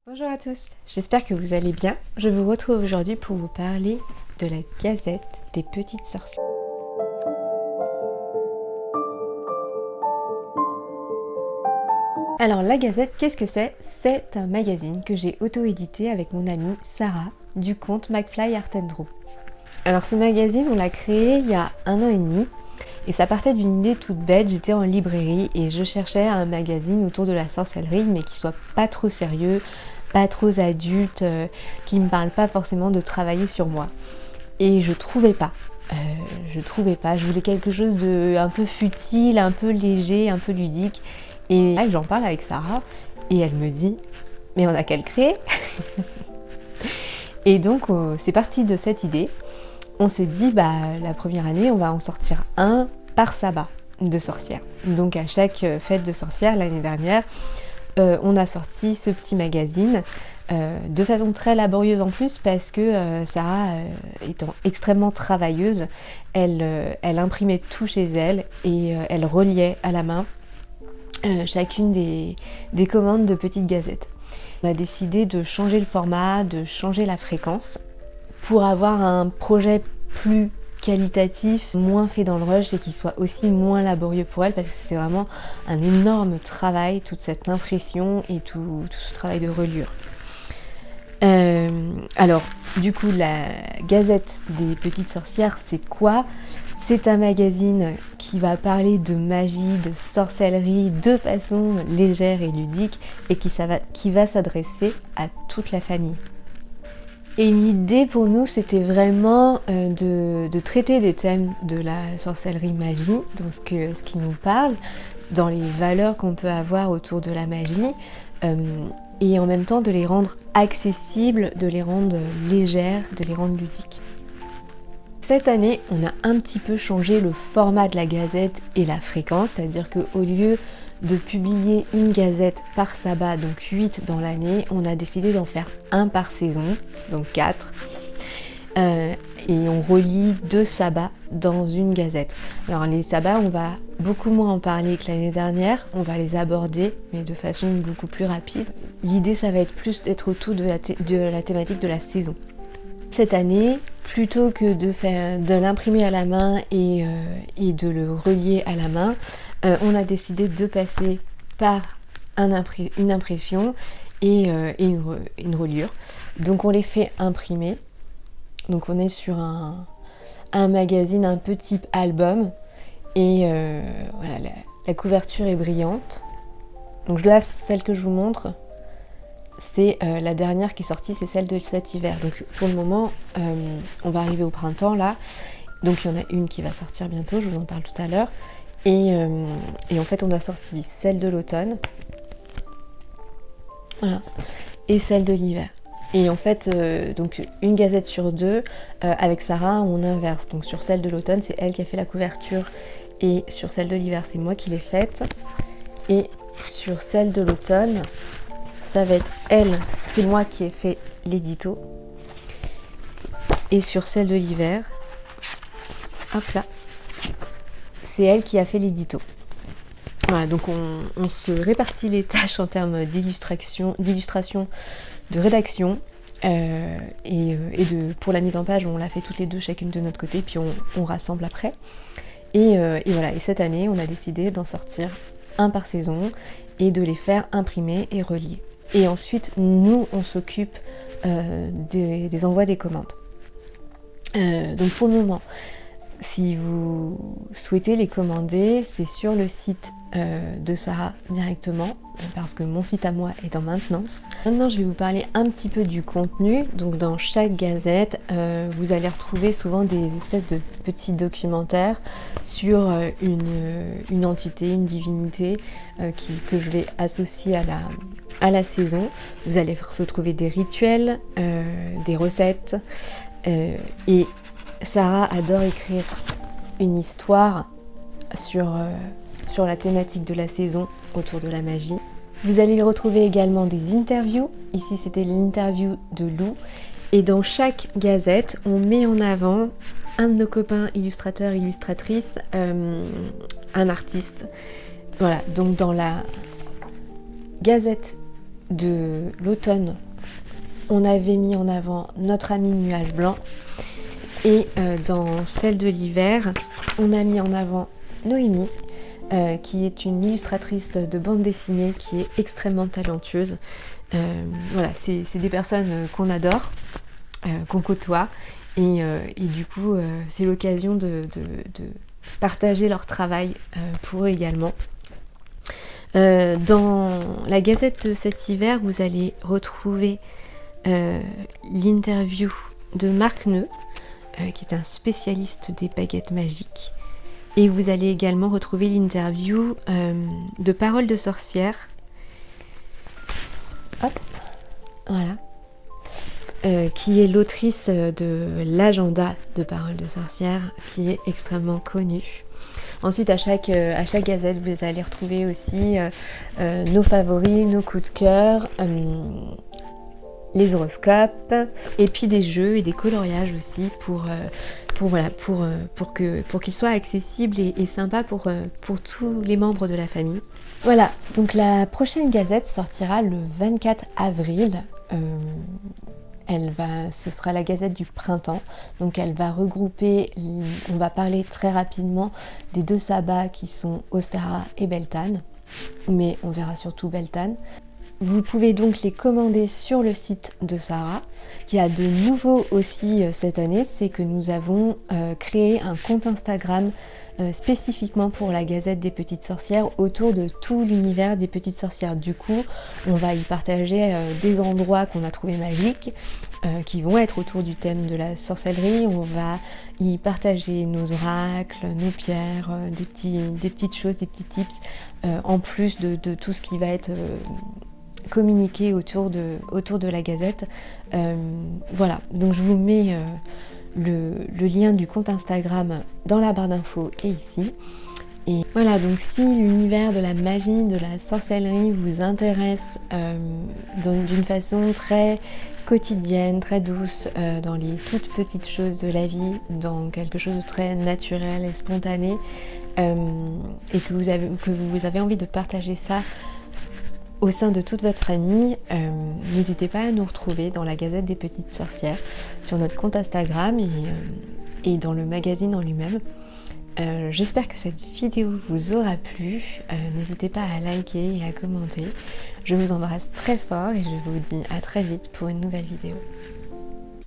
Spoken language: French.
Bonjour à tous, j'espère que vous allez bien. Je vous retrouve aujourd'hui pour vous parler de la Gazette des Petites Sorcières. Alors la Gazette, qu'est-ce que c'est? C'est un magazine que j'ai auto-édité avec mon amie Sarah du compte McFly Art & Draw. Alors ce magazine, on l'a créé il y a 1 an et demi et ça partait d'une idée toute bête. J'étais en librairie et je cherchais un magazine autour de la sorcellerie mais qui soit pas trop sérieux, pas trop adulte, qui me parle pas forcément de travailler sur moi. Et je trouvais pas. Je voulais quelque chose de un peu futile, un peu léger, un peu ludique. Et là, j'en parle avec Sarah et elle me dit « Mais on a qu'à le créer !» Et donc, c'est parti de cette idée. On s'est dit, la première année, on va en sortir un par sabbat de sorcière. Donc à chaque fête de sorcière, l'année dernière, on a sorti ce petit magazine de façon très laborieuse en plus parce que Sarah, étant extrêmement travailleuse, elle imprimait tout chez elle et elle reliait à la main chacune des commandes de petites gazettes. On a décidé de changer le format, de changer la fréquence pour avoir un projet plus qualitatif, moins fait dans le rush et qui soit aussi moins laborieux pour elle parce que c'était vraiment un énorme travail, toute cette impression et tout ce travail de reliure. Alors, du coup, la Gazette des Petites Sorcières, c'est quoi? C'est un magazine qui va parler de magie, de sorcellerie de façon légère et ludique et qui va s'adresser à toute la famille. Et l'idée pour nous, c'était vraiment de traiter des thèmes de la sorcellerie magie, dans ce qui nous parle, dans les valeurs qu'on peut avoir autour de la magie, et en même temps de les rendre accessibles, de les rendre légères, de les rendre ludiques. Cette année, on a un petit peu changé le format de la gazette et la fréquence, c'est-à-dire qu'au lieu de publier une gazette par sabbat, donc 8 dans l'année, on a décidé d'en faire un par saison, donc 4. Et on relie 2 sabbats dans une gazette. Alors les sabbats, on va beaucoup moins en parler que l'année dernière, on va les aborder, mais de façon beaucoup plus rapide. L'idée, ça va être plus d'être autour de la thématique de la saison. Cette année, plutôt que de l'imprimer à la main et de le relier à la main, on a décidé de passer par une impression et une reliure. Donc on les fait imprimer. Donc on est sur un magazine un peu type album. Et voilà, la couverture est brillante. Donc là, celle que je vous montre, c'est la dernière qui est sortie, c'est celle de cet hiver. Donc pour le moment, on va arriver au printemps là. Donc il y en a une qui va sortir bientôt, je vous en parle tout à l'heure. Et en fait, on a sorti celle de l'automne, voilà, et celle de l'hiver. Et en fait, donc une gazette sur 2, avec Sarah, on inverse. Donc sur celle de l'automne, c'est elle qui a fait la couverture, et sur celle de l'hiver, c'est moi qui l'ai faite. Et sur celle de l'automne, ça va être elle, c'est moi qui ai fait l'édito. Et sur celle de l'hiver, hop là, c'est elle qui a fait l'édito. Voilà, donc on se répartit les tâches en termes d'illustration, de rédaction, pour la mise en page, on l'a fait toutes les deux, chacune de notre côté, puis on rassemble après. Et voilà, et cette année, on a décidé d'en sortir un par saison et de les faire imprimer et relier. Et ensuite, nous, on s'occupe des envois des commandes. Donc pour le moment, si vous souhaitez les commander, c'est sur le site de Sarah directement, parce que mon site à moi est en maintenance. Maintenant, je vais vous parler un petit peu du contenu. Donc dans chaque gazette, vous allez retrouver souvent des espèces de petits documentaires sur une entité, une divinité que je vais associer à la saison. Vous allez retrouver des rituels, des recettes, et Sarah adore écrire une histoire sur la thématique de la saison autour de la magie. Vous allez retrouver également des interviews. Ici, c'était l'interview de Lou. Et dans chaque gazette, on met en avant un de nos copains illustrateurs, illustratrices, un artiste. Voilà, donc dans la gazette de l'automne, on avait mis en avant Notre ami nuage blanc. Et dans celle de l'hiver, on a mis en avant Noémie, qui est une illustratrice de bande dessinée qui est extrêmement talentueuse. Voilà, c'est des personnes qu'on adore, qu'on côtoie, et du coup, c'est l'occasion de partager leur travail pour eux également. Dans la Gazette de cet hiver, vous allez retrouver l'interview de Marc Neu, qui est un spécialiste des baguettes magiques. Et vous allez également retrouver l'interview de Parole de sorcière. Hop, voilà. Qui est l'autrice de l'agenda de Parole de sorcière, qui est extrêmement connue. Ensuite, à chaque gazette, vous allez retrouver aussi nos favoris, nos coups de cœur, les horoscopes, et puis des jeux et des coloriages aussi pour qu'ils soient accessibles et sympas pour tous les membres de la famille. Voilà, donc la prochaine gazette sortira le 24 avril. Ce sera la gazette du printemps, donc elle va regrouper, on va parler très rapidement des 2 sabbats qui sont Ostara et Beltane, mais on verra surtout Beltane. Vous pouvez donc les commander sur le site de Sarah. Ce qu'il y a de nouveau aussi cette année, c'est que nous avons créé un compte Instagram spécifiquement pour la Gazette des Petites Sorcières autour de tout l'univers des Petites Sorcières. Du coup, on va y partager des endroits qu'on a trouvés magiques qui vont être autour du thème de la sorcellerie. On va y partager nos oracles, nos pierres, des petites choses, des petits tips en plus de tout ce qui va être communiqué autour de la Gazette. Voilà, donc je vous mets le lien du compte Instagram dans la barre d'infos et ici. Et voilà, donc si l'univers de la magie, de la sorcellerie vous intéresse d'une façon très quotidienne, très douce, dans les toutes petites choses de la vie, dans quelque chose de très naturel et spontané, et que vous avez envie de partager ça au sein de toute votre famille, n'hésitez pas à nous retrouver dans la Gazette des Petites Sorcières, sur notre compte Instagram et dans le magazine en lui-même. J'espère que cette vidéo vous aura plu. N'hésitez pas à liker et à commenter. Je vous embrasse très fort et je vous dis à très vite pour une nouvelle vidéo.